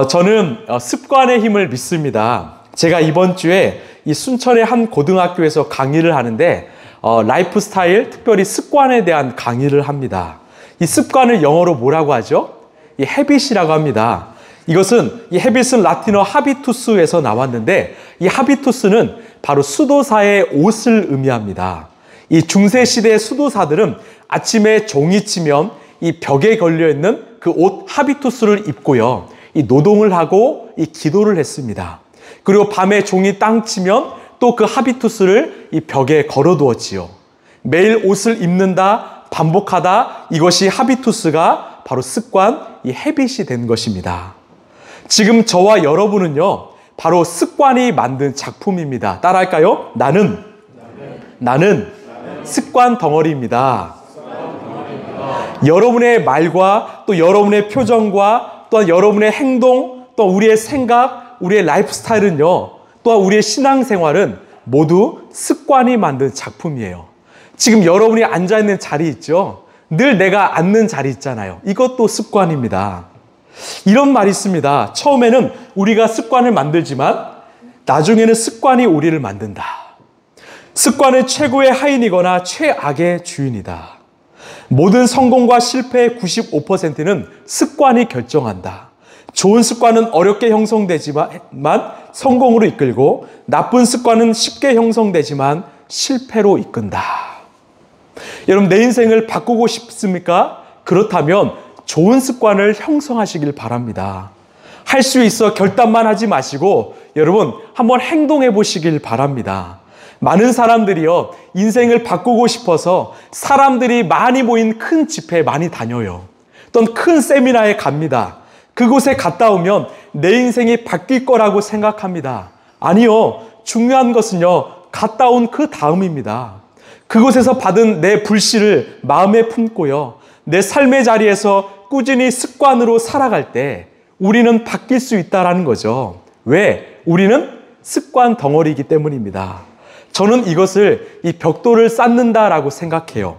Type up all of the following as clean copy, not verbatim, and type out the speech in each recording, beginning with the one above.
저는 습관의 힘을 믿습니다. 제가 이번 주에 이 순천의 한 고등학교에서 강의를 하는데 라이프 스타일, 특별히 습관에 대한 강의를 합니다. 이 습관을 영어로 뭐라고 하죠? 이 헤빗이라고 합니다. 이것은 이 헤빗은 라틴어 하비투스에서 나왔는데 이 하비투스는 바로 수도사의 옷을 의미합니다. 이 중세 시대의 수도사들은 아침에 종이 치면 이 벽에 걸려 있는 그 옷 하비투스를 입고요. 이 노동을 하고 이 기도를 했습니다. 그리고 밤에 종이 땅 치면 또 그 하비투스를 이 벽에 걸어 두었지요. 매일 옷을 입는다, 반복하다, 이것이 하비투스가 바로 습관, 이 헤빗이 된 것입니다. 지금 저와 여러분은요, 바로 습관이 만든 작품입니다. 따라할까요? 나는 습관 덩어리입니다. 여러분의 말과 또 여러분의 표정과 또한 여러분의 행동, 또 우리의 생각, 우리의 라이프 스타일은요, 또한 우리의 신앙생활은 모두 습관이 만든 작품이에요. 지금 여러분이 앉아있는 자리 있죠? 늘 내가 앉는 자리 있잖아요. 이것도 습관입니다. 이런 말이 있습니다. 처음에는 우리가 습관을 만들지만 나중에는 습관이 우리를 만든다. 습관은 최고의 하인이거나 최악의 주인이다. 모든 성공과 실패의 95%는 습관이 결정한다. 좋은 습관은 어렵게 형성되지만 성공으로 이끌고 나쁜 습관은 쉽게 형성되지만 실패로 이끈다. 여러분, 내 인생을 바꾸고 싶습니까? 그렇다면 좋은 습관을 형성하시길 바랍니다. 할 수 있어 결단만 하지 마시고 여러분 한번 행동해 보시길 바랍니다. 많은 사람들이요, 인생을 바꾸고 싶어서 사람들이 많이 모인 큰 집회에 많이 다녀요. 또는 큰 세미나에 갑니다. 그곳에 갔다 오면 내 인생이 바뀔 거라고 생각합니다. 아니요, 중요한 것은요, 갔다 온 그 다음입니다. 그곳에서 받은 내 불씨를 마음에 품고요, 내 삶의 자리에서 꾸준히 습관으로 살아갈 때 우리는 바뀔 수 있다는 거죠. 왜? 우리는 습관 덩어리이기 때문입니다. 저는 이것을 이 벽돌을 쌓는다라고 생각해요.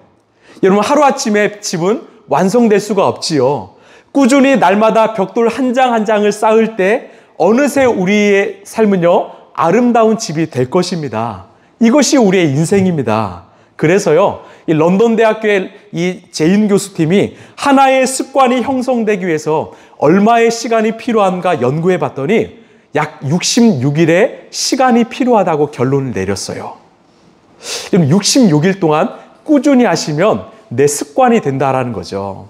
여러분, 하루아침에 집은 완성될 수가 없지요. 꾸준히 날마다 벽돌 한 장 한 장을 쌓을 때 어느새 우리의 삶은요, 아름다운 집이 될 것입니다. 이것이 우리의 인생입니다. 그래서요, 이 런던 대학교의 이 제인 교수팀이 하나의 습관이 형성되기 위해서 얼마의 시간이 필요한가 연구해 봤더니 약 66일의 시간이 필요하다고 결론을 내렸어요. 66일 동안 꾸준히 하시면 내 습관이 된다라는 거죠.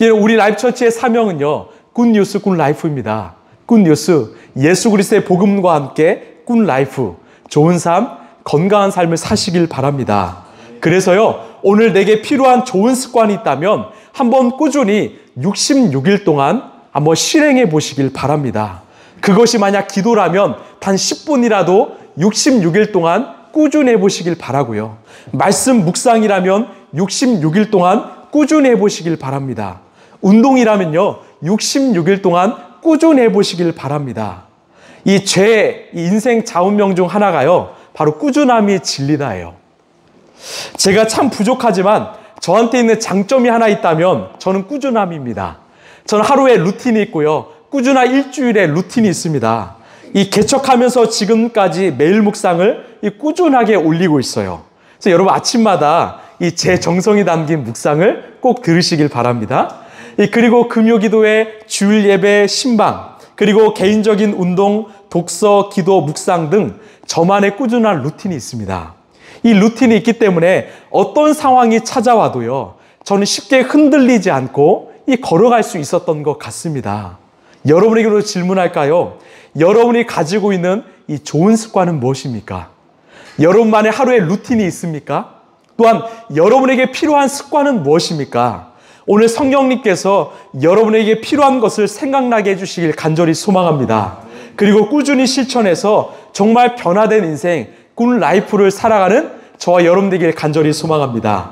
우리 라이프처치의 사명은요, 굿뉴스, 굿라이프입니다. 굿뉴스, 예수 그리스도의 복음과 함께 굿라이프, 좋은 삶, 건강한 삶을 사시길 바랍니다. 그래서요, 오늘 내게 필요한 좋은 습관이 있다면 한번 꾸준히 66일 동안 한번 실행해 보시길 바랍니다. 그것이 만약 기도라면 단 10분이라도 66일 동안 꾸준히 해보시길 바라고요. 말씀 묵상이라면 66일 동안 꾸준히 해보시길 바랍니다. 운동이라면요, 66일 동안 꾸준히 해보시길 바랍니다. 이 인생 좌우명 중 하나가요, 바로 꾸준함이 진리다예요. 제가 참 부족하지만 저한테 있는 장점이 하나 있다면 저는 꾸준함입니다. 저는 하루에 루틴이 있고요, 꾸준한 일주일의 루틴이 있습니다. 이 개척하면서 지금까지 매일 묵상을 꾸준하게 올리고 있어요. 그래서 여러분 아침마다 이 제 정성이 담긴 묵상을 꼭 들으시길 바랍니다. 그리고 금요기도회, 주일 예배, 신방, 그리고 개인적인 운동, 독서, 기도, 묵상 등 저만의 꾸준한 루틴이 있습니다. 이 루틴이 있기 때문에 어떤 상황이 찾아와도요, 저는 쉽게 흔들리지 않고 걸어갈 수 있었던 것 같습니다. 여러분에게로 질문할까요? 여러분이 가지고 있는 이 좋은 습관은 무엇입니까? 여러분만의 하루의 루틴이 있습니까? 또한 여러분에게 필요한 습관은 무엇입니까? 오늘 성령님께서 여러분에게 필요한 것을 생각나게 해주시길 간절히 소망합니다. 그리고 꾸준히 실천해서 정말 변화된 인생, 굿라이프를 살아가는 저와 여러분 되길 간절히 소망합니다.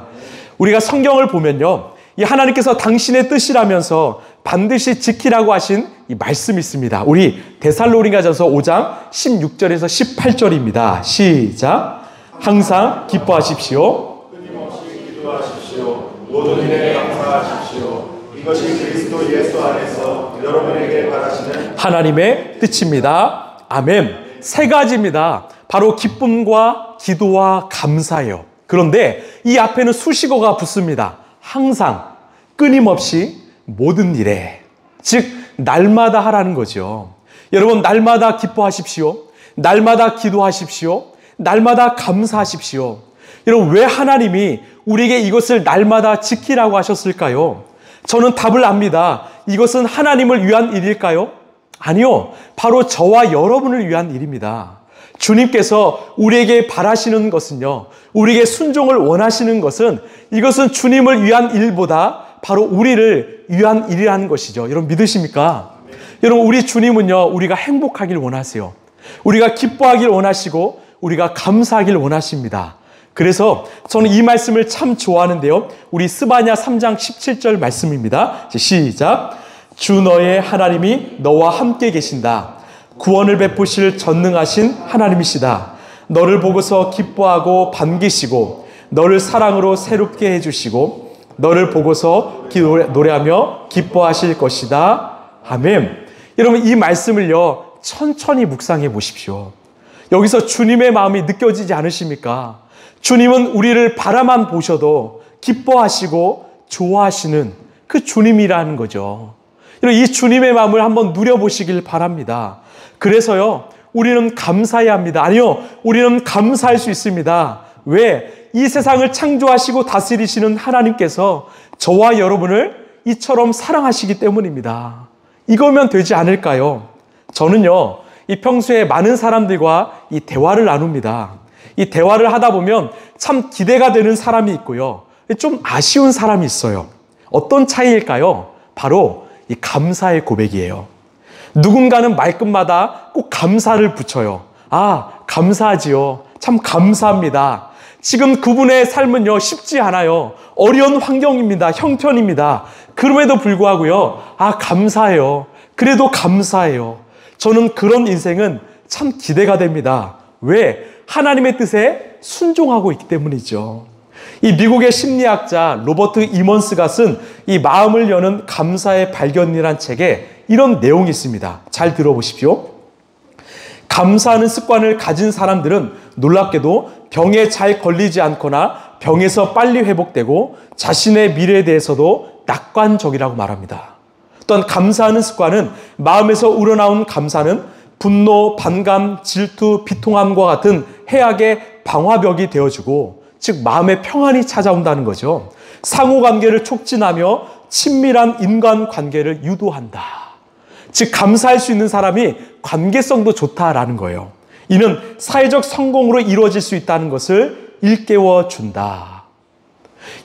우리가 성경을 보면요, 이 하나님께서 당신의 뜻이라면서 반드시 지키라고 하신 이 말씀이 있습니다. 우리 데살로니가전서 5장 16절에서 18절입니다. 시작. 항상 기뻐하십시오. 끊임없이 기도하십시오. 모든 일에 감사하십시오. 이것이 그리스도 예수 안에서 여러분에게 바라시는 하나님의 뜻입니다. 아멘. 세 가지입니다. 바로 기쁨과 기도와 감사예요. 그런데 이 앞에는 수식어가 붙습니다. 항상, 끊임없이, 모든 일에. 즉 날마다 하라는 거죠. 여러분, 날마다 기뻐하십시오. 날마다 기도하십시오. 날마다 감사하십시오. 여러분, 왜 하나님이 우리에게 이것을 날마다 지키라고 하셨을까요? 저는 답을 압니다. 이것은 하나님을 위한 일일까요? 아니요. 바로 저와 여러분을 위한 일입니다. 주님께서 우리에게 바라시는 것은요, 우리에게 순종을 원하시는 것은, 이것은 주님을 위한 일보다 바로 우리를 위한 일이라는 것이죠. 여러분 믿으십니까? 여러분, 우리 주님은요, 우리가 행복하길 원하세요. 우리가 기뻐하길 원하시고 우리가 감사하길 원하십니다. 그래서 저는 이 말씀을 참 좋아하는데요. 우리 스바냐 3장 17절 말씀입니다. 시작. 주 너의 하나님이 너와 함께 계신다. 구원을 베푸실 전능하신 하나님이시다. 너를 보고서 기뻐하고 반기시고 너를 사랑으로 새롭게 해주시고 너를 보고서 노래하며 기뻐하실 것이다. 아멘. 여러분, 이 말씀을요, 천천히 묵상해 보십시오. 여기서 주님의 마음이 느껴지지 않으십니까? 주님은 우리를 바라만 보셔도 기뻐하시고 좋아하시는 그 주님이라는 거죠. 이 주님의 마음을 한번 누려보시길 바랍니다. 그래서요, 우리는 감사해야 합니다. 아니요, 우리는 감사할 수 있습니다. 왜? 이 세상을 창조하시고 다스리시는 하나님께서 저와 여러분을 이처럼 사랑하시기 때문입니다. 이거면 되지 않을까요? 저는요, 이 평소에 많은 사람들과 이 대화를 나눕니다. 이 대화를 하다 보면 참 기대가 되는 사람이 있고요, 좀 아쉬운 사람이 있어요. 어떤 차이일까요? 바로 이 감사의 고백이에요. 누군가는 말끝마다 꼭 감사를 붙여요. 아, 감사하지요. 참 감사합니다. 지금 그분의 삶은요, 쉽지 않아요. 어려운 환경입니다. 형편입니다. 그럼에도 불구하고요, 아, 감사해요. 그래도 감사해요. 저는 그런 인생은 참 기대가 됩니다. 왜? 하나님의 뜻에 순종하고 있기 때문이죠. 이 미국의 심리학자 로버트 이먼스가 쓴 이 마음을 여는 감사의 발견이란 책에 이런 내용이 있습니다. 잘 들어보십시오. 감사하는 습관을 가진 사람들은 놀랍게도 병에 잘 걸리지 않거나 병에서 빨리 회복되고 자신의 미래에 대해서도 낙관적이라고 말합니다. 또한 감사하는 습관은 마음에서 우러나온 감사는 분노, 반감, 질투, 비통함과 같은 해악의 방화벽이 되어주고, 즉 마음의 평안이 찾아온다는 거죠. 상호관계를 촉진하며 친밀한 인간관계를 유도한다. 즉 감사할 수 있는 사람이 관계성도 좋다라는 거예요. 이는 사회적 성공으로 이루어질 수 있다는 것을 일깨워준다.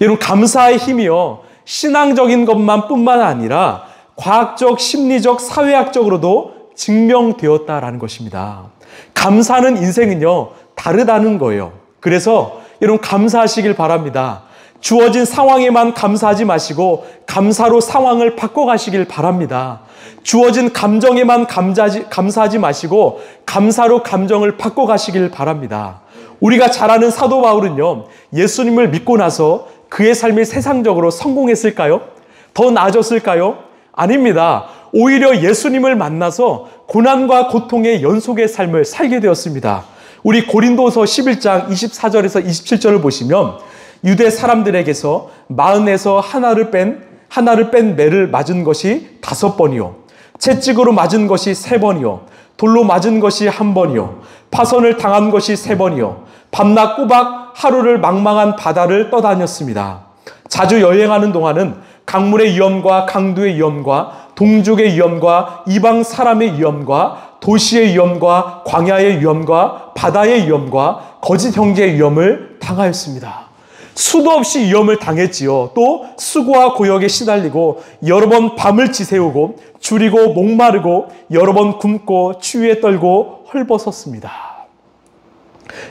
여러분, 감사의 힘이요, 신앙적인 것만 뿐만 아니라 과학적, 심리적, 사회학적으로도 증명되었다라는 것입니다. 감사하는 인생은요, 다르다는 거예요. 그래서 여러분, 감사하시길 바랍니다. 주어진 상황에만 감사하지 마시고 감사로 상황을 바꿔가시길 바랍니다. 주어진 감정에만 감사하지 마시고 감사로 감정을 바꿔가시길 바랍니다. 우리가 잘 아는 사도 바울은요, 예수님을 믿고 나서 그의 삶이 세상적으로 성공했을까요? 더 나아졌을까요? 아닙니다. 오히려 예수님을 만나서 고난과 고통의 연속의 삶을 살게 되었습니다. 우리 고린도서 11장 24절에서 27절을 보시면 유대 사람들에게서 마흔에서 하나를 뺀 매를 맞은 것이 5번이요, 채찍으로 맞은 것이 3번이요, 돌로 맞은 것이 1번이요, 파선을 당한 것이 3번이요, 밤낮 꼬박 하루를 망망한 바다를 떠다녔습니다. 자주 여행하는 동안은 강물의 위험과 강도의 위험과 동족의 위험과 이방 사람의 위험과 도시의 위험과 광야의 위험과 바다의 위험과 거짓 형제의 위험을 당하였습니다. 수도 없이 위험을 당했지요. 또 수고와 고역에 시달리고 여러 번 밤을 지새우고 줄이고 목마르고 여러 번 굶고 추위에 떨고 헐벗었습니다.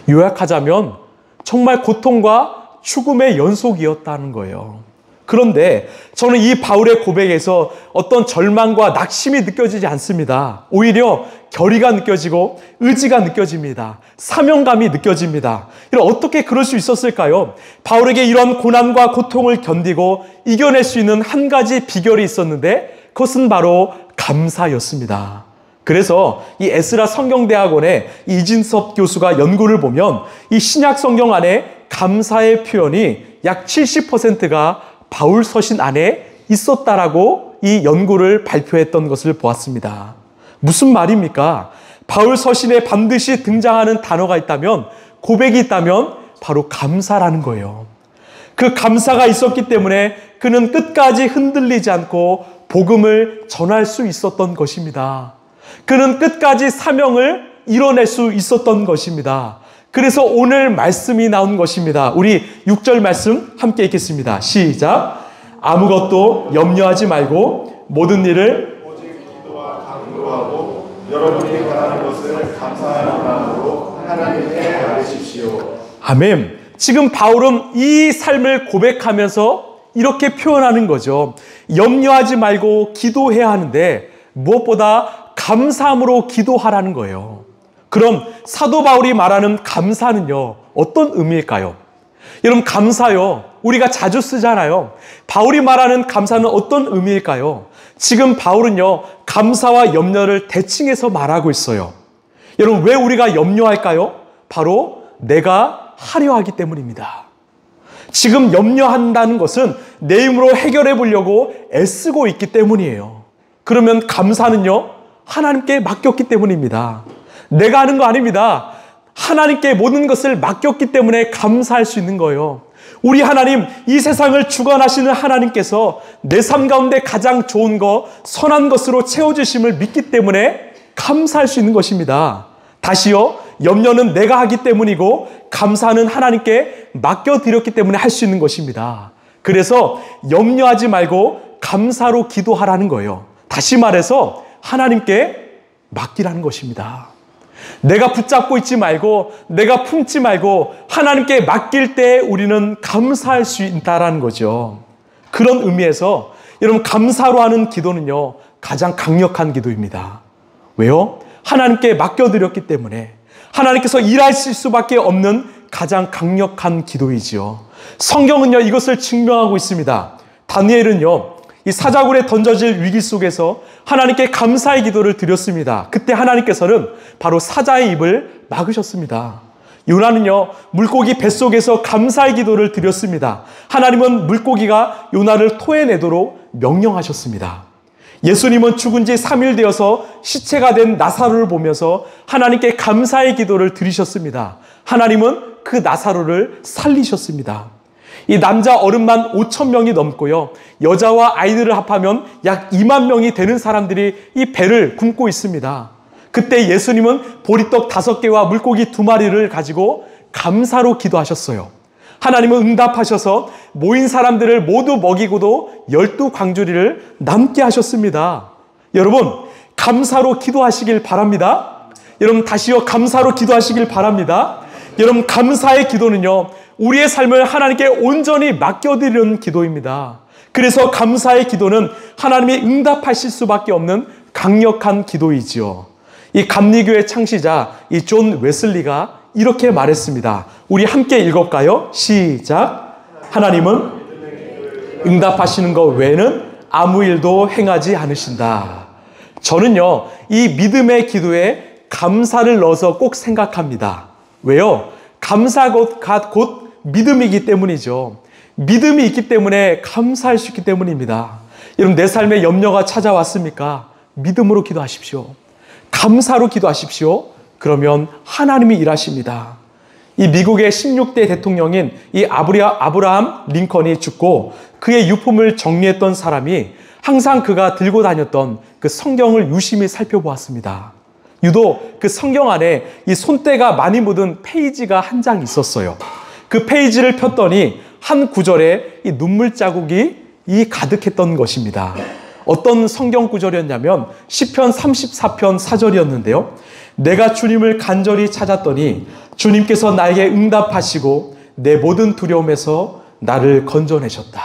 요약하자면 정말 고통과 죽음의 연속이었다는 거예요. 그런데 저는 이 바울의 고백에서 어떤 절망과 낙심이 느껴지지 않습니다. 오히려 결의가 느껴지고 의지가 느껴집니다. 사명감이 느껴집니다. 어떻게 그럴 수 있었을까요? 바울에게 이런 고난과 고통을 견디고 이겨낼 수 있는 한 가지 비결이 있었는데 그것은 바로 감사였습니다. 그래서 이 에스라 성경대학원의 이진섭 교수가 연구를 보면 이 신약 성경 안에 감사의 표현이 약 70%가 바울 서신 안에 있었다라고 이 연구를 발표했던 것을 보았습니다. 무슨 말입니까? 바울 서신에 반드시 등장하는 단어가 있다면, 고백이 있다면 바로 감사라는 거예요. 그 감사가 있었기 때문에 그는 끝까지 흔들리지 않고 복음을 전할 수 있었던 것입니다. 그는 끝까지 사명을 이뤄낼 수 있었던 것입니다. 그래서 오늘 말씀이 나온 것입니다. 우리 6절 말씀 함께 읽겠습니다. 시작. 아무것도 염려하지 말고 모든 일을 오직 기도와 강구하고 여러분이 바라는 것을 감사하는 마음으로 하나님께 아뢰십시오. 아멘. 지금 바울은 이 삶을 고백하면서 이렇게 표현하는 거죠. 염려하지 말고 기도해야 하는데 무엇보다 감사함으로 기도하라는 거예요. 그럼 사도 바울이 말하는 감사는요, 어떤 의미일까요? 여러분, 감사요, 우리가 자주 쓰잖아요. 바울이 말하는 감사는 어떤 의미일까요? 지금 바울은요, 감사와 염려를 대칭해서 말하고 있어요. 여러분, 왜 우리가 염려할까요? 바로 내가 하려 하기 때문입니다. 지금 염려한다는 것은 내 힘으로 해결해 보려고 애쓰고 있기 때문이에요. 그러면 감사는요, 하나님께 맡겼기 때문입니다. 내가 하는 거 아닙니다. 하나님께 모든 것을 맡겼기 때문에 감사할 수 있는 거예요. 우리 하나님, 이 세상을 주관하시는 하나님께서 내 삶 가운데 가장 좋은 것, 선한 것으로 채워주심을 믿기 때문에 감사할 수 있는 것입니다. 다시요, 염려는 내가 하기 때문이고 감사는 하나님께 맡겨드렸기 때문에 할 수 있는 것입니다. 그래서 염려하지 말고 감사로 기도하라는 거예요. 다시 말해서 하나님께 맡기라는 것입니다. 내가 붙잡고 있지 말고, 내가 품지 말고 하나님께 맡길 때 우리는 감사할 수 있다는 거죠. 그런 의미에서 여러분, 감사로 하는 기도는요, 가장 강력한 기도입니다. 왜요? 하나님께 맡겨드렸기 때문에 하나님께서 일하실 수밖에 없는 가장 강력한 기도이지요. 성경은요, 이것을 증명하고 있습니다. 다니엘은요, 이 사자굴에 던져질 위기 속에서 하나님께 감사의 기도를 드렸습니다. 그때 하나님께서는 바로 사자의 입을 막으셨습니다. 요나는요, 물고기 뱃속에서 감사의 기도를 드렸습니다. 하나님은 물고기가 요나를 토해내도록 명령하셨습니다. 예수님은 죽은 지 3일 되어서 시체가 된 나사로를 보면서 하나님께 감사의 기도를 드리셨습니다. 하나님은 그 나사로를 살리셨습니다. 이 남자 어른만 5,000명이 넘고요, 여자와 아이들을 합하면 약 2만 명이 되는 사람들이 이 배를 굶고 있습니다. 그때 예수님은 보리떡 5개와 물고기 2마리를 가지고 감사로 기도하셨어요. 하나님은 응답하셔서 모인 사람들을 모두 먹이고도 12광주리를 남게 하셨습니다. 여러분, 감사로 기도하시길 바랍니다. 여러분, 다시요, 감사로 기도하시길 바랍니다. 여러분, 감사의 기도는요, 우리의 삶을 하나님께 온전히 맡겨드리는 기도입니다. 그래서 감사의 기도는 하나님이 응답하실 수밖에 없는 강력한 기도이지요. 이 감리교의 창시자 이 존 웨슬리가 이렇게 말했습니다. 우리 함께 읽어볼까요? 시작. 하나님은 응답하시는 것 외에는 아무 일도 행하지 않으신다. 저는요, 이 믿음의 기도에 감사를 넣어서 꼭 생각합니다. 왜요? 감사가 곧 믿음이기 때문이죠. 믿음이 있기 때문에 감사할 수 있기 때문입니다. 여러분, 내 삶에 염려가 찾아왔습니까? 믿음으로 기도하십시오. 감사로 기도하십시오. 그러면 하나님이 일하십니다. 이 미국의 16대 대통령인 이 아브라함 링컨이 죽고 그의 유품을 정리했던 사람이 항상 그가 들고 다녔던 그 성경을 유심히 살펴보았습니다. 유독 그 성경 안에 이 손때가 많이 묻은 페이지가 한 장 있었어요. 그 페이지를 폈더니 한 구절에 이 눈물 자국이 가득했던 것입니다. 어떤 성경 구절이었냐면 시편 34편 4절이었는데요. 내가 주님을 간절히 찾았더니 주님께서 나에게 응답하시고 내 모든 두려움에서 나를 건져내셨다.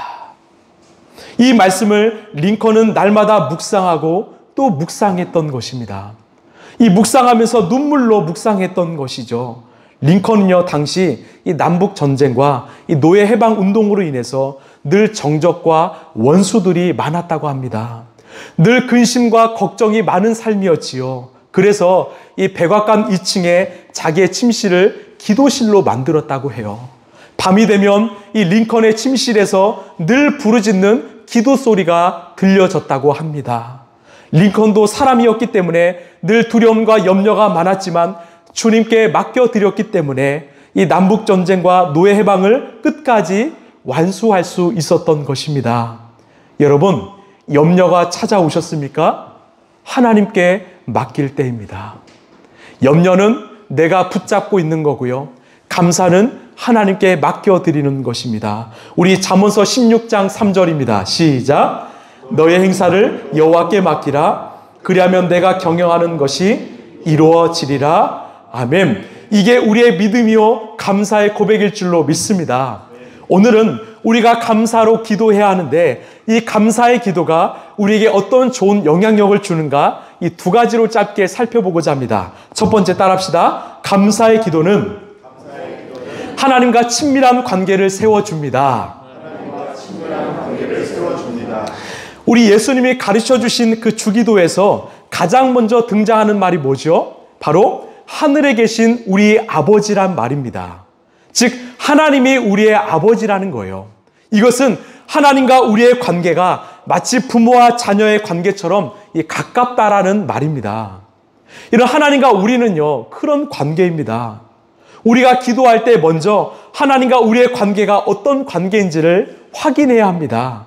이 말씀을 링컨은 날마다 묵상하고 또 묵상했던 것입니다. 이 묵상하면서 눈물로 묵상했던 것이죠. 링컨은요, 당시 이 남북 전쟁과 이 노예 해방 운동으로 인해서 늘 정적과 원수들이 많았다고 합니다. 늘 근심과 걱정이 많은 삶이었지요. 그래서 이 백악관 2층에 자기의 침실을 기도실로 만들었다고 해요. 밤이 되면 이 링컨의 침실에서 늘 부르짖는 기도 소리가 들려졌다고 합니다. 링컨도 사람이었기 때문에 늘 두려움과 염려가 많았지만 주님께 맡겨드렸기 때문에 이 남북전쟁과 노예 해방을 끝까지 완수할 수 있었던 것입니다. 여러분, 염려가 찾아오셨습니까? 하나님께 맡길 때입니다. 염려는 내가 붙잡고 있는 거고요. 감사는 하나님께 맡겨드리는 것입니다. 우리 잠언서 16장 3절입니다. 시작. 너의 행사를 여호와께 맡기라. 그리하면 내가 경영하는 것이 이루어지리라. 아멘. 이게 우리의 믿음이요 감사의 고백일 줄로 믿습니다. 오늘은 우리가 감사로 기도해야 하는데 이 감사의 기도가 우리에게 어떤 좋은 영향력을 주는가 이 두 가지로 짧게 살펴보고자 합니다. 첫 번째 따라합시다. 감사의 기도는 하나님과 친밀한 관계를 세워줍니다. 우리 예수님이 가르쳐 주신 그 주기도에서 가장 먼저 등장하는 말이 뭐죠? 바로 하늘에 계신 우리 아버지란 말입니다. 즉 하나님이 우리의 아버지라는 거예요. 이것은 하나님과 우리의 관계가 마치 부모와 자녀의 관계처럼 가깝다라는 말입니다. 이런 하나님과 우리는요 그런 관계입니다. 우리가 기도할 때 먼저 하나님과 우리의 관계가 어떤 관계인지를 확인해야 합니다.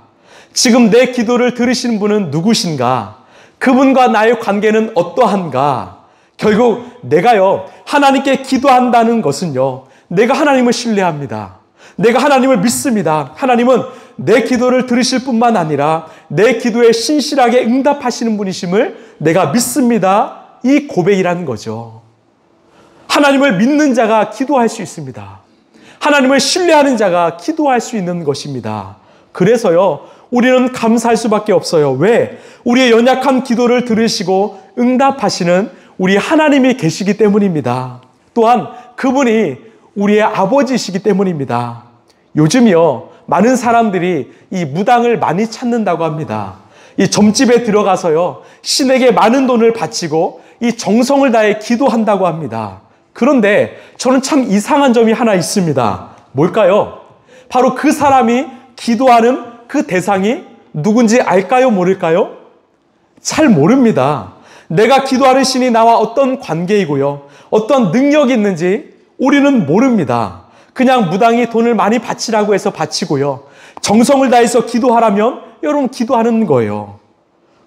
지금 내 기도를 들으시는 분은 누구신가? 그분과 나의 관계는 어떠한가? 결국 내가요 하나님께 기도한다는 것은요 내가 하나님을 신뢰합니다. 내가 하나님을 믿습니다. 하나님은 내 기도를 들으실 뿐만 아니라 내 기도에 신실하게 응답하시는 분이심을 내가 믿습니다. 이 고백이라는 거죠. 하나님을 믿는 자가 기도할 수 있습니다. 하나님을 신뢰하는 자가 기도할 수 있는 것입니다. 그래서요 우리는 감사할 수밖에 없어요. 왜? 우리의 연약한 기도를 들으시고 응답하시는 우리 하나님이 계시기 때문입니다. 또한 그분이 우리의 아버지이시기 때문입니다. 요즘이요 많은 사람들이 이 무당을 많이 찾는다고 합니다. 이 점집에 들어가서요 신에게 많은 돈을 바치고 이 정성을 다해 기도한다고 합니다. 그런데 저는 참 이상한 점이 하나 있습니다. 뭘까요? 바로 그 사람이 기도하는 그 대상이 누군지 알까요? 모를까요? 잘 모릅니다. 내가 기도하는 신이 나와 어떤 관계이고요 어떤 능력이 있는지 우리는 모릅니다. 그냥 무당이 돈을 많이 바치라고 해서 바치고요 정성을 다해서 기도하라면 여러분 기도하는 거예요.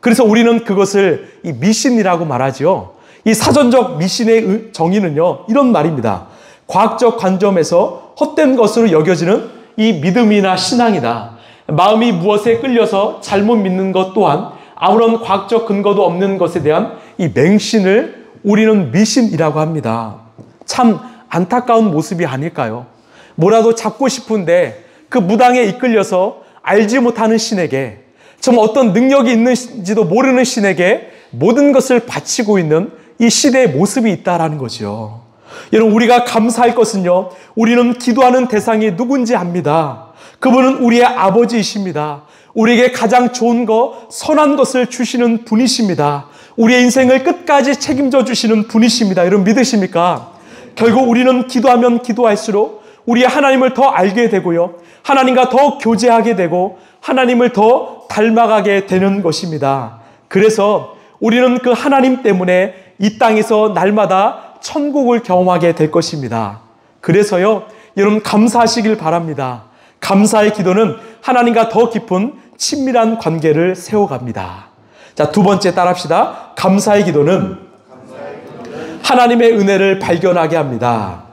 그래서 우리는 그것을 이 미신이라고 말하죠. 이 사전적 미신의 정의는요 이런 말입니다. 과학적 관점에서 헛된 것으로 여겨지는 이 믿음이나 신앙이다. 마음이 무엇에 끌려서 잘못 믿는 것 또한 아무런 과학적 근거도 없는 것에 대한 이 맹신을 우리는 미신이라고 합니다. 참 안타까운 모습이 아닐까요? 뭐라도 잡고 싶은데 그 무당에 이끌려서 알지 못하는 신에게 정말 어떤 능력이 있는지도 모르는 신에게 모든 것을 바치고 있는 이 시대의 모습이 있다라는 거죠. 여러분 우리가 감사할 것은요 우리는 기도하는 대상이 누군지 압니다. 그분은 우리의 아버지이십니다. 우리에게 가장 좋은 것, 선한 것을 주시는 분이십니다. 우리의 인생을 끝까지 책임져 주시는 분이십니다. 여러분 믿으십니까? 결국 우리는 기도하면 기도할수록 우리 하나님을 더 알게 되고요. 하나님과 더 교제하게 되고 하나님을 더 닮아가게 되는 것입니다. 그래서 우리는 그 하나님 때문에 이 땅에서 날마다 천국을 경험하게 될 것입니다. 그래서요, 여러분 감사하시길 바랍니다. 감사의 기도는 하나님과 더 깊은 친밀한 관계를 세워갑니다. 자, 두 번째 따라합시다. 감사의 기도는 하나님의 은혜를 발견하게 합니다.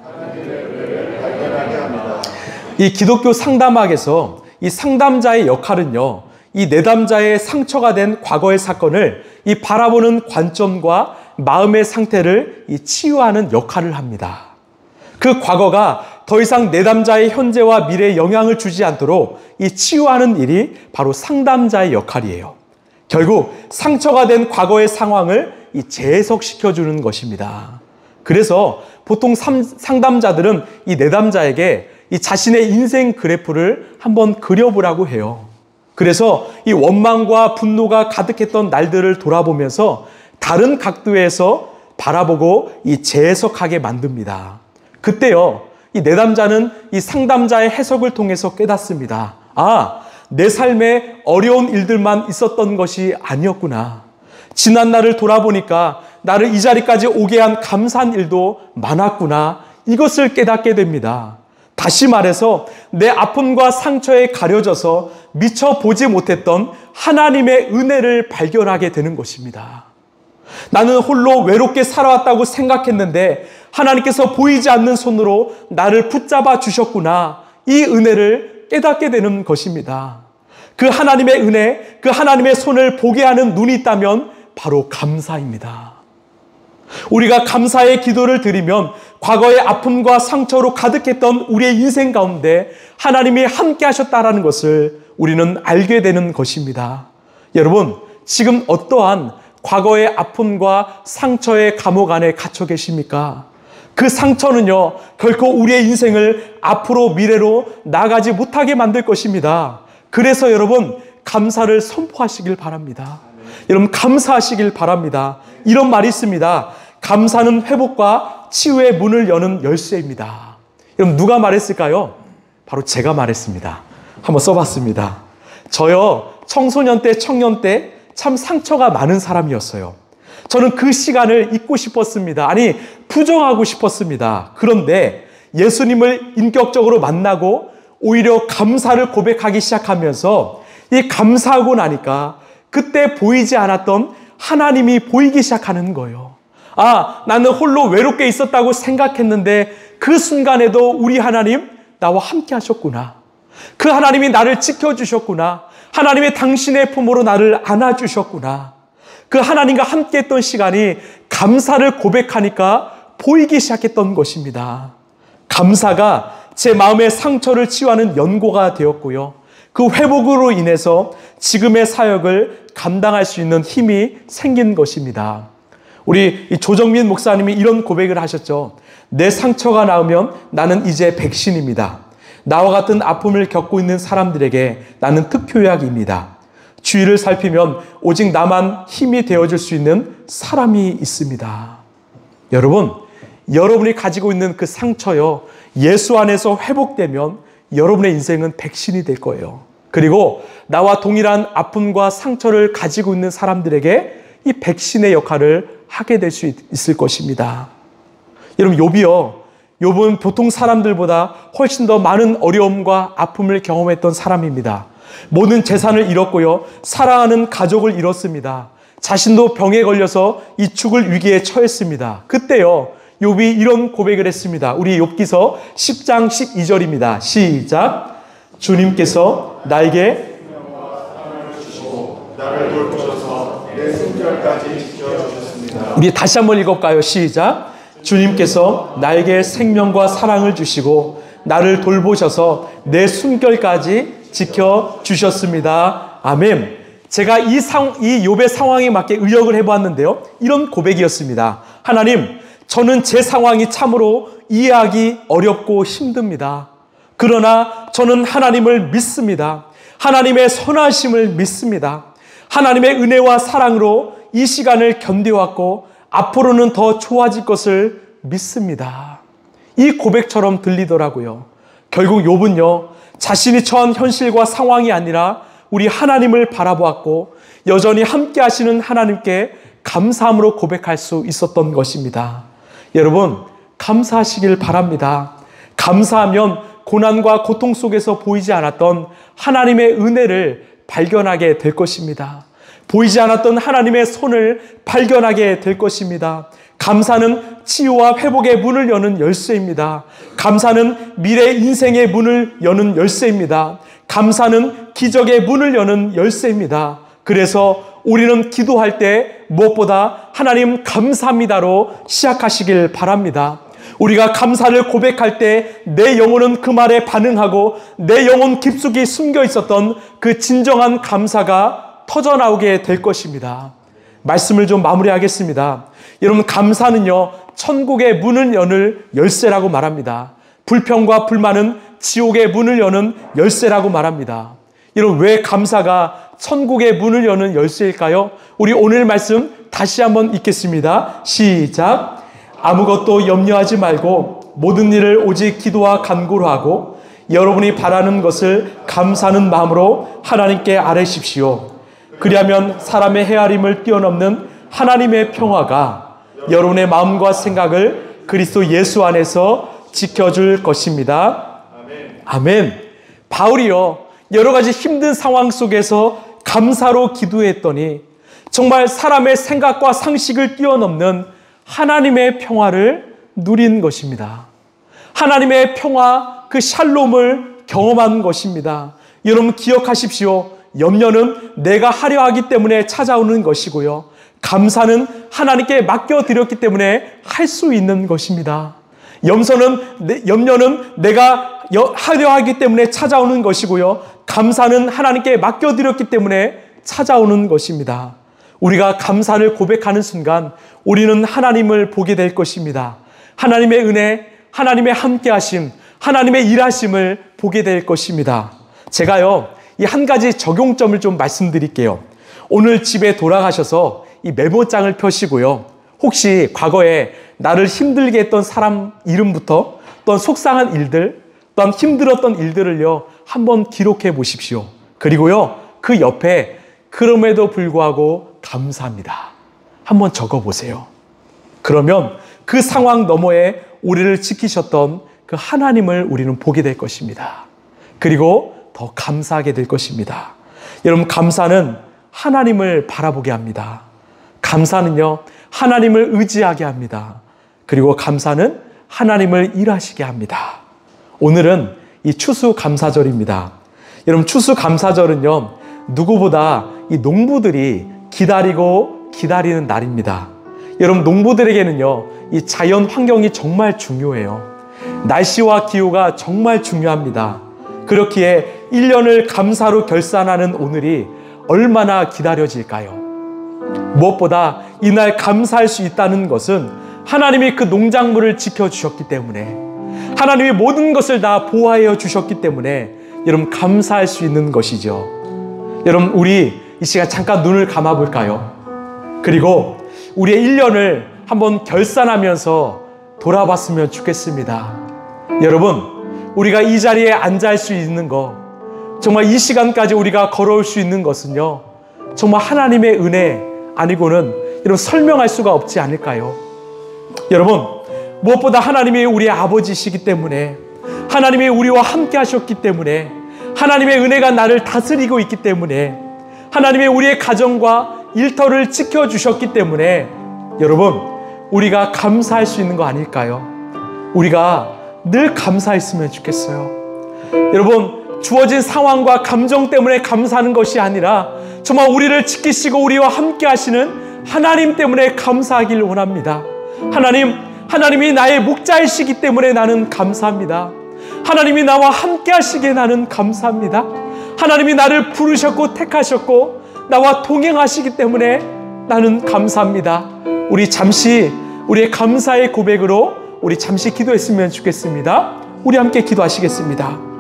이 기독교 상담학에서 이 상담자의 역할은요, 이 내담자의 상처가 된 과거의 사건을 이 바라보는 관점과 마음의 상태를 이 치유하는 역할을 합니다. 그 과거가 더 이상 내담자의 현재와 미래에 영향을 주지 않도록 이 치유하는 일이 바로 상담자의 역할이에요. 결국 상처가 된 과거의 상황을 이 재해석시켜주는 것입니다. 그래서 보통 상담자들은 이 내담자에게 이 자신의 인생 그래프를 한번 그려보라고 해요. 그래서 이 원망과 분노가 가득했던 날들을 돌아보면서 다른 각도에서 바라보고 이 재해석하게 만듭니다. 그때요, 이 내담자는 이 상담자의 해석을 통해서 깨닫습니다. 아, 내 삶에 어려운 일들만 있었던 것이 아니었구나. 지난 날을 돌아보니까 나를 이 자리까지 오게 한 감사한 일도 많았구나. 이것을 깨닫게 됩니다. 다시 말해서 내 아픔과 상처에 가려져서 미처 보지 못했던 하나님의 은혜를 발견하게 되는 것입니다. 나는 홀로 외롭게 살아왔다고 생각했는데 하나님께서 보이지 않는 손으로 나를 붙잡아 주셨구나. 이 은혜를 깨닫게 되는 것입니다. 그 하나님의 은혜, 그 하나님의 손을 보게 하는 눈이 있다면 바로 감사입니다. 우리가 감사의 기도를 드리면 과거의 아픔과 상처로 가득했던 우리의 인생 가운데 하나님이 함께 하셨다는 것을 우리는 알게 되는 것입니다. 여러분, 지금 어떠한 과거의 아픔과 상처의 감옥 안에 갇혀 계십니까? 그 상처는요, 결코 우리의 인생을 앞으로 미래로 나가지 못하게 만들 것입니다. 그래서 여러분, 감사를 선포하시길 바랍니다. 여러분, 감사하시길 바랍니다. 이런 말이 있습니다. 감사는 회복과 치유의 문을 여는 열쇠입니다. 여러분, 누가 말했을까요? 바로 제가 말했습니다. 한번 써봤습니다. 저요, 청소년 때, 청년 때 참 상처가 많은 사람이었어요. 저는 그 시간을 잊고 싶었습니다. 아니, 부정하고 싶었습니다. 그런데 예수님을 인격적으로 만나고 오히려 감사를 고백하기 시작하면서 이 감사하고 나니까 그때 보이지 않았던 하나님이 보이기 시작하는 거예요. 아, 나는 홀로 외롭게 있었다고 생각했는데 그 순간에도 우리 하나님 나와 함께 하셨구나. 그 하나님이 나를 지켜주셨구나. 하나님의 당신의 품으로 나를 안아주셨구나. 그 하나님과 함께 했던 시간이 감사를 고백하니까 보이기 시작했던 것입니다. 감사가 제 마음의 상처를 치유하는 연고가 되었고요. 그 회복으로 인해서 지금의 사역을 감당할 수 있는 힘이 생긴 것입니다. 우리 조정민 목사님이 이런 고백을 하셨죠. 내 상처가 나으면 나는 이제 백신입니다. 나와 같은 아픔을 겪고 있는 사람들에게 나는 특효약입니다. 주위를 살피면 오직 나만 힘이 되어줄 수 있는 사람이 있습니다. 여러분, 여러분이 가지고 있는 그 상처요, 예수 안에서 회복되면 여러분의 인생은 백신이 될 거예요. 그리고 나와 동일한 아픔과 상처를 가지고 있는 사람들에게 이 백신의 역할을 하게 될 수 있을 것입니다. 여러분, 욥은 보통 사람들보다 훨씬 더 많은 어려움과 아픔을 경험했던 사람입니다. 모든 재산을 잃었고요. 사랑하는 가족을 잃었습니다. 자신도 병에 걸려서 이 죽을 위기에 처했습니다. 그때요, 욥이 이런 고백을 했습니다. 우리 욥기서 10장 12절입니다. 시작. 주님께서 나에게 나를 돌보셔서 내 숨결까지 지켜주셨습니다. 우리 다시 한번 읽어볼까요? 시작. 주님께서 나에게 생명과 사랑을 주시고 나를 돌보셔서 내 숨결까지 지켜주셨습니다. 아멘. 제가 이 욥의 상황에 맞게 의역을 해보았는데요. 이런 고백이었습니다. 하나님, 저는 제 상황이 참으로 이해하기 어렵고 힘듭니다. 그러나 저는 하나님을 믿습니다. 하나님의 선하심을 믿습니다. 하나님의 은혜와 사랑으로 이 시간을 견뎌왔고 앞으로는 더 좋아질 것을 믿습니다. 이 고백처럼 들리더라고요. 결국 욥은요, 자신이 처한 현실과 상황이 아니라 우리 하나님을 바라보았고 여전히 함께 하시는 하나님께 감사함으로 고백할 수 있었던 것입니다. 여러분, 감사하시길 바랍니다. 감사하면 고난과 고통 속에서 보이지 않았던 하나님의 은혜를 발견하게 될 것입니다. 보이지 않았던 하나님의 손을 발견하게 될 것입니다. 감사는 치유와 회복의 문을 여는 열쇠입니다. 감사는 미래 인생의 문을 여는 열쇠입니다. 감사는 기적의 문을 여는 열쇠입니다. 그래서 우리는 기도할 때 무엇보다 하나님 감사합니다로 시작하시길 바랍니다. 우리가 감사를 고백할 때 내 영혼은 그 말에 반응하고 내 영혼 깊숙이 숨겨 있었던 그 진정한 감사가 터져나오게 될 것입니다. 말씀을 좀 마무리하겠습니다. 여러분, 감사는요, 천국의 문을 여는 열쇠라고 말합니다. 불평과 불만은 지옥의 문을 여는 열쇠라고 말합니다. 여러분, 왜 감사가 천국의 문을 여는 열쇠일까요? 우리 오늘 말씀 다시 한번 읽겠습니다. 시작. 아무것도 염려하지 말고 모든 일을 오직 기도와 간구로 하고 여러분이 바라는 것을 감사하는 마음으로 하나님께 아뢰십시오. 그리하면 사람의 헤아림을 뛰어넘는 하나님의 평화가 여러분의 마음과 생각을 그리스도 예수 안에서 지켜줄 것입니다. 아멘. 바울이요, 여러 가지 힘든 상황 속에서 감사로 기도했더니 정말 사람의 생각과 상식을 뛰어넘는 하나님의 평화를 누린 것입니다. 하나님의 평화, 그 샬롬을 경험한 것입니다. 여러분 기억하십시오. 염려는 내가 하려 하기 때문에 찾아오는 것이고요. 감사는 하나님께 맡겨드렸기 때문에 할 수 있는 것입니다. 염려는 내가 하려 하기 때문에 찾아오는 것이고요. 감사는 하나님께 맡겨드렸기 때문에 찾아오는 것입니다. 우리가 감사를 고백하는 순간 우리는 하나님을 보게 될 것입니다. 하나님의 은혜, 하나님의 함께하심, 하나님의 일하심을 보게 될 것입니다. 제가요, 이 한 가지 적용점을 좀 말씀드릴게요. 오늘 집에 돌아가셔서 이 메모장을 펴시고요. 혹시 과거에 나를 힘들게 했던 사람 이름부터 또한 속상한 일들, 또한 힘들었던 일들을요, 한번 기록해 보십시오. 그리고요, 그 옆에 그럼에도 불구하고 감사합니다. 한번 적어 보세요. 그러면 그 상황 너머에 우리를 지키셨던 그 하나님을 우리는 보게 될 것입니다. 그리고 더 감사하게 될 것입니다. 여러분, 감사는 하나님을 바라보게 합니다. 감사는요, 하나님을 의지하게 합니다. 그리고 감사는 하나님을 일하시게 합니다. 오늘은 이 추수감사절입니다. 여러분, 추수감사절은요, 누구보다 이 농부들이 기다리는 날입니다. 여러분, 농부들에게는요, 이 자연 환경이 정말 중요해요. 날씨와 기후가 정말 중요합니다. 그렇기에 1년을 감사로 결산하는 오늘이 얼마나 기다려질까요? 무엇보다 이날 감사할 수 있다는 것은 하나님이 그 농작물을 지켜주셨기 때문에, 하나님이 모든 것을 다 보호하여 주셨기 때문에 여러분 감사할 수 있는 것이죠. 여러분, 우리 이 시간 잠깐 눈을 감아볼까요? 그리고 우리의 1년을 한번 결산하면서 돌아봤으면 좋겠습니다. 여러분, 우리가 이 자리에 앉아 수 있는 것, 정말 이 시간까지 우리가 걸어올 수 있는 것은요, 정말 하나님의 은혜 아니고는 여러분 설명할 수가 없지 않을까요? 여러분, 무엇보다 하나님이 우리의 아버지시기 때문에, 하나님이 우리와 함께 하셨기 때문에, 하나님의 은혜가 나를 다스리고 있기 때문에, 하나님의 우리의 가정과 일터를 지켜주셨기 때문에 여러분, 우리가 감사할 수 있는 거 아닐까요? 우리가 늘 감사했으면 좋겠어요. 여러분, 주어진 상황과 감정 때문에 감사하는 것이 아니라 정말 우리를 지키시고 우리와 함께 하시는 하나님 때문에 감사하기를 원합니다. 하나님이 나의 목자이시기 때문에 나는 감사합니다. 하나님이 나와 함께 하시기에 나는 감사합니다. 하나님이 나를 부르셨고 택하셨고 나와 동행하시기 때문에 나는 감사합니다. 우리 잠시 우리의 감사의 고백으로 우리 잠시 기도했으면 좋겠습니다. 우리 함께 기도하시겠습니다.